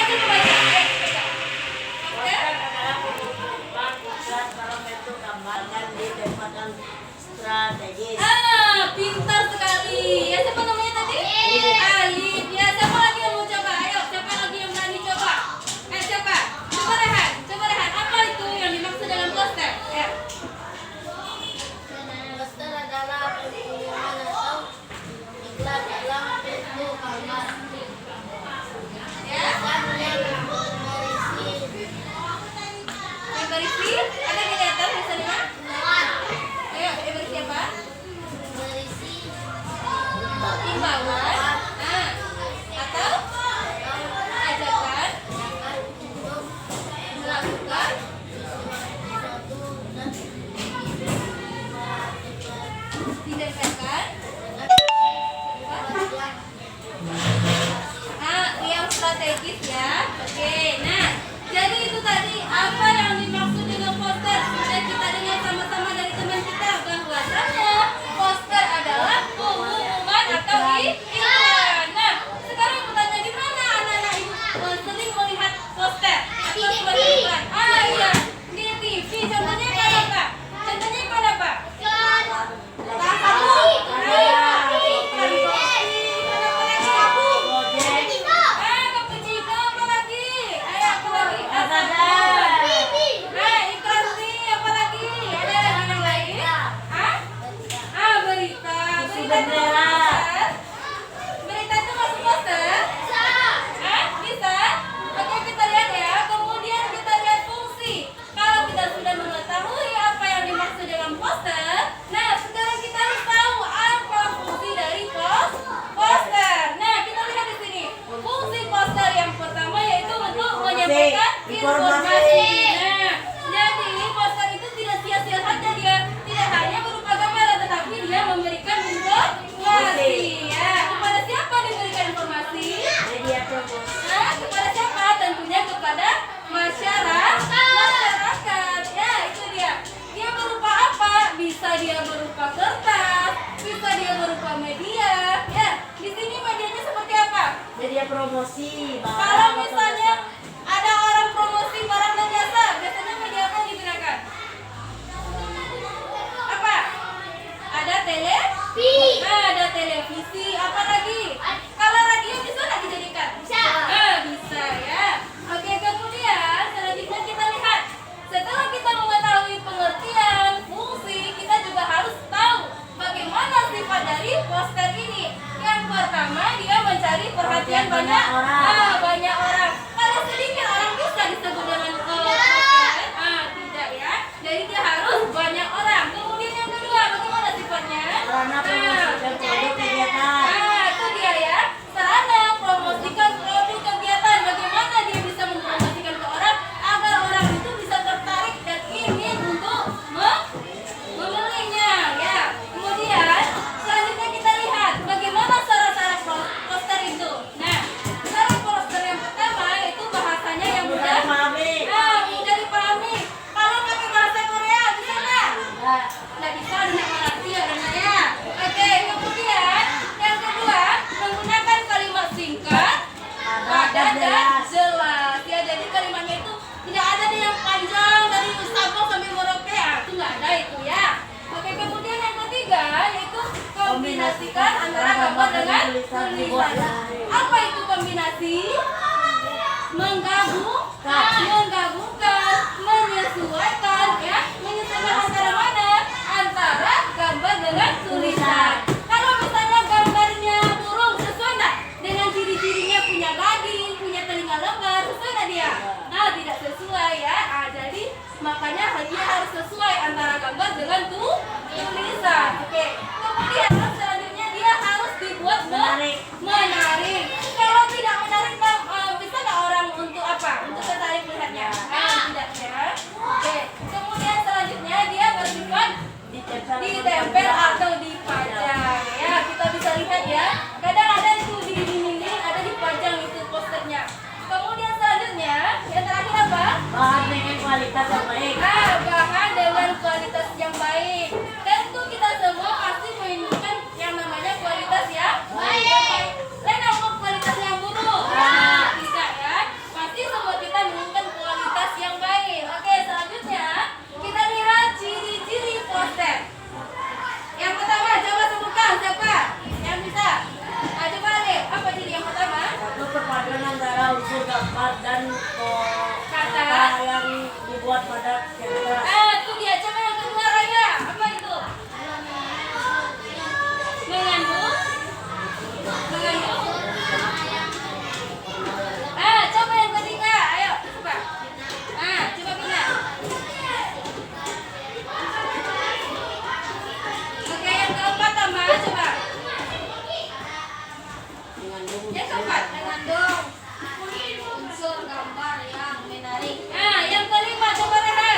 langsung baca. Baca. Poster adalah penyelundupan iklan dalam bentuk gambar dan ditempatkan strategis. Pintar sekali. Ya, siapa namanya tadi? Alif. Ya, siapa lagi yang mau coba? Ayo, siapa lagi yang berani coba? Siapa? Coba Rehan. Apa itu yang dimaksud dalam poster? Ya. Poster adalah pengumuman atau iklan dalam bentuk gambar Ya. Yang berisi ada di atas misalnya. Ayo, yang berisi apa? Imbauan. Atau ajakan melakukan ditempelkan yang strategis ya. Oke, nah jadi itu tadi apa yang dimaksud dengan poster. Sudah kita dengar sama-sama dari teman kita bahwasanya poster adalah pengumuman atau iklan. Nah, sekarang aku tanya di mana anak-anak ibu sering melihat poster atau iklan? Iya, di TV. Contohnya iklan apa? Berita itu masuk poster? Bisa? Oke, kita lihat ya. Kemudian kita lihat fungsi. Kalau kita sudah mengetahui apa yang dimaksud dalam poster, nah sekarang kita harus tahu apa fungsi dari poster. Nah, kita lihat di sini. Fungsi poster yang pertama yaitu untuk menyampaikan informasi. Nah, jadi poster itu tidak sia-sia saja dia. Tidak hanya berupa gambar, tetapi dia memberikan informasi. Ya, kepada siapa diberikan informasi? Media promosi. Nah, kepada siapa? Tentunya kepada masyarakat. Ya, itu dia. Dia berupa apa? Bisa dia berupa kertas, bisa dia berupa media. Ya, di sini medianya seperti apa? Media promosi. Kalau misalnya ada orang promosi barang dan jasa, biasanya media apa yang digunakan? Apa? Ada ada televisi, apa lagi? Kalau radio bisa nggak dijadikan? Bisa ya. Oke, kemudian selanjutnya kita lihat. Setelah kita mengetahui pengertian, fungsi, kita juga harus tahu bagaimana sifat dari poster ini. Yang pertama, dia mencari perhatian banyak orang. Kalau sedikit orang bisa disebut dengan poster? Tidak ya. Jadi dia harus banyak orang. Kemudian yang kedua, bagaimana sifatnya? Sarana promosikan produk kegiatan. Itu dia ya. Sarana promosikan produk kegiatan. Bagaimana dia bisa mempromosikan ke orang agar orang itu bisa tertarik dan ingin untuk membelinya ya. Kemudian selanjutnya kita lihat bagaimana cara-cara poster itu. Nah, cara poster yang pertama itu bahasanya yang mudah dipahami. Kalau pakai bahasa Korea bisa nggak? Nggak bisa, nggak ngerti ya karena ya. Oke, kemudian yang kedua menggunakan kalimat singkat, padat dan jelas. Ya, jadi kalimatnya itu tidak ada yang panjang dari Sabang sampai Merauke, itu nggak ada itu ya. Oke, kemudian yang ketiga yaitu kombinasikan antara gambar dengan tulisan. Apa itu kombinasi? Menggabungkan, menyesuaikan ya, menyesuaikan antara mana? Antara gambar dengan tulisan. Kalau misalnya gambarnya burung, sesuai nggak dengan ciri-cirinya, punya gading, punya telinga lebar, sesuai nggak dia? Nah, tidak sesuai ya. Jadi makanya dia harus sesuai antara gambar dengan tulisan. Oke. Kemudian selanjutnya dia harus dibuat menarik. Kalau tidak menarik, bisa nggak orang untuk apa? Untuk tertarik melihatnya? Tidak ya. Oke. Kemudian selanjutnya dia bersifat ditempel atau dipajang. Ya, kita bisa lihat ya. Kadang ada itu di dinding, ada dipajang itu posternya. Kemudian selanjutnya yang terakhir apa? Bahan dengan kualitas yang baik. Bahan dengan kualitas yang baik. Tentu kita semua pasti menginginkan yang namanya kualitas ya baik. Lain apa kualitas yang buruk? Tidak ya. Cerdas. Itu dia. Coba yang kedua Raya. Apa itu? Mengandung. Mengandung. Coba yang ketiga. Ayo, coba. Coba Bina. Oke, yang keempat tambah. Coba. Yang keempat. Mengandung unsur gambar yang menarik. yang kelima coba Rehe.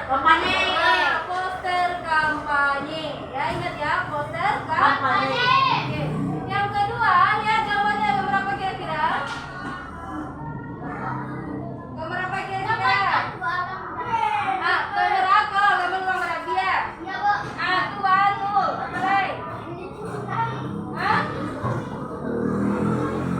Kampanye. Poster kampanye. Ya ingat ya, poster Kampanye. Oke. Yang kedua, lihat gambarnya, gambar apa kira-kira? Gambar apa kira-kira? Ah, gambar apa? Gambar dia. Ah, tuh baru. Apa lagi? Hah?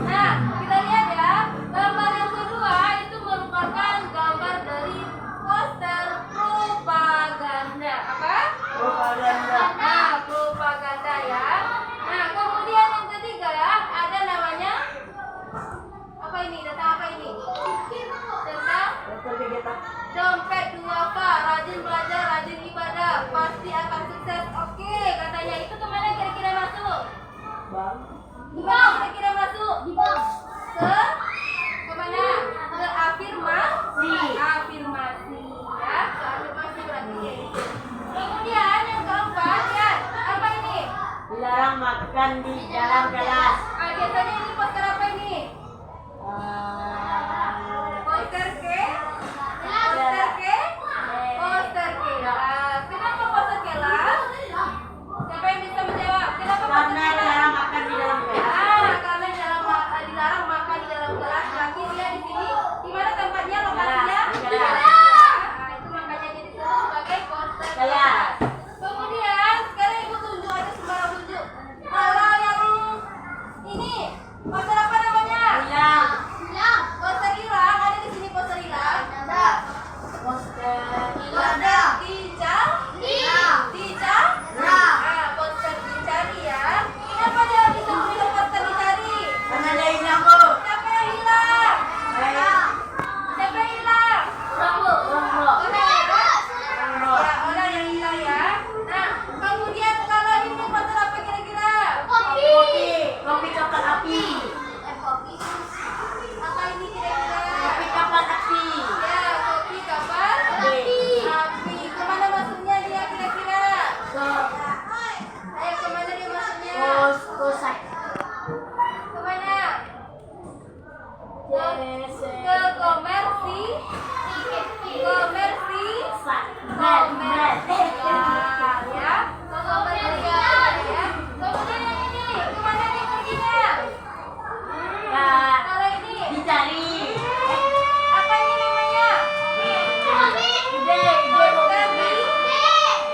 Nah, kita lihat ya. Gambar yang kedua itu merupakan gambar dari poster propaganda. Apa? Propaganda. Nah, propaganda ya. Nah, kemudian yang ketiga ada namanya apa ini? Data apa ini? Data Dokter kegiatan. dompet duafa, rajin belajar, rajin ibadah, pasti akan sukses. Oke, katanya itu kemana kira-kira masuk? Bang. Kira-kira masuk? Ke kemana? Ke afirmasi. Afirmasi ya, ke afirmasi berarti. Kemudian yang keempat ya, apa ini? Dilarang makan di dalam kelas. Ah, biasanya ini poster apa ini? Poster ke? Poster ke? Poster kelas. Kenapa poster kelas? Siapa yang bisa menjawab? Kenapa poster Karena kelas? dilarang makan di dalam kelas. Karena dilarang makan di dalam kelas. Berarti dia di sini di mana tempatnya, lokasinya? Di kelas. Nah, itu makanya jadi disebut sebagai poster kelas. Kemudian sekarang ibu tunjuk aja, sembarang tunjuk. Kalau yang ini poster apa namanya? Hilang. Poster hilang, ada di sini poster hilang. Poster. Ada dicari. Ah, poster dicari ya. Kenapa dia bisa pilih poster dicari? Karena dia hilang, Bu. Siapa yang hilang? Siapa yang hilang? Rombok. Ya, orang yang hilang ya. Nah, kemudian kalau ini poster apa kira-kira? Kopi coklat api. Apa ini kira-kira? Kopi coklat api. Ya, kopi kapal api. Kemana masuknya dia kira-kira? Ayo kemana dia masuknya? Kosak. Kemana? Ke komersi. Ya. Ke komersi ya. Kemudian yang ini kemana dia perginya? Kalau ini Dicari. apa ini namanya? Poster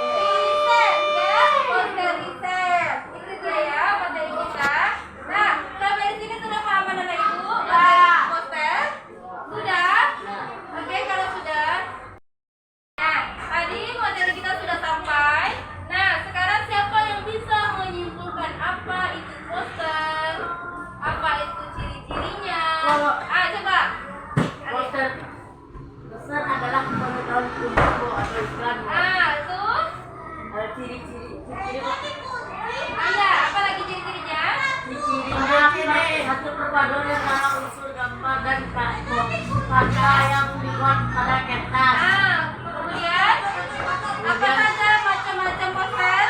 riset ya, poster riset. Itu dia ya materi kita. Nah, sampai di sini sudah paham anak ibu? Poster sudah? Oke, kalau sudah. Nah, tadi materi kita sudah sampai. Nah, sekarang siapa yang bisa menyimpulkan apa itu poster? Apa itu ciri-cirinya? Coba. Poster adalah pengetahuan umum atau iklan. Itu. Ada ciri-ciri. Iya, apa lagi ciri-cirinya? Ciri-cirinya satu perpaduan antara unsur gambar dan kata yang dibuat pada kertas. Kemudian apa saja macam-macam poster?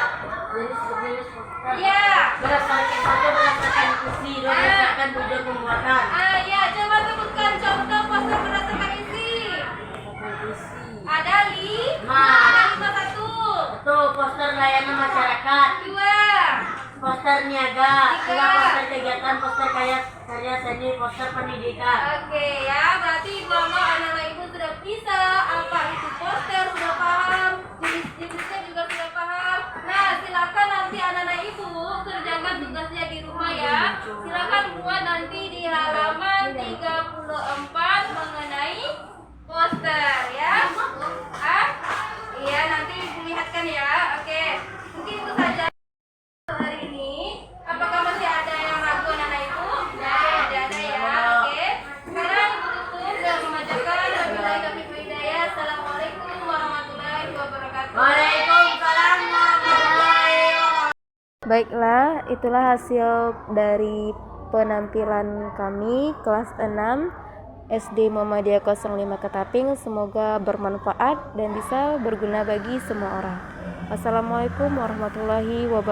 Jenis-jenis poster. Iya. Berdasarkan isi, berdasarkan tujuan pembuatan. Ya, coba sebutkan contoh poster berdasarkan isi. Ada lima satu. Itu poster layanan masyarakat. Dua. Poster niaga, Tiga. poster kegiatan, poster karya seni, poster pendidikan. Oke ya, berarti ibu anak-anak ibu sudah bisa apa itu poster, sudah paham, jenis-jenisnya juga sudah paham. Nah, silakan nanti anak-anak ibu kerjakan tugasnya di rumah ya. Silakan buat nanti di halaman 34 mengenai poster ya. Iya, nanti ibu lihatkan ya. Oke, mungkin itu saja hari ini. Apakah masih ada yang ragu anak-anak ibu? Ada ya. Oke. Sekarang ibu tutup dan membacakan wabillahi taufiq wal hidayah. Assalamualaikum warahmatullahi wabarakatuh. Waalaikumsalam warahmatullahi wabarakatuh. Baiklah, itulah hasil dari penampilan kami kelas 6 SD Muhammadiyah 05 Ketaping. Semoga bermanfaat dan bisa berguna bagi semua orang. Wassalamualaikum warahmatullahi wabarakatuh.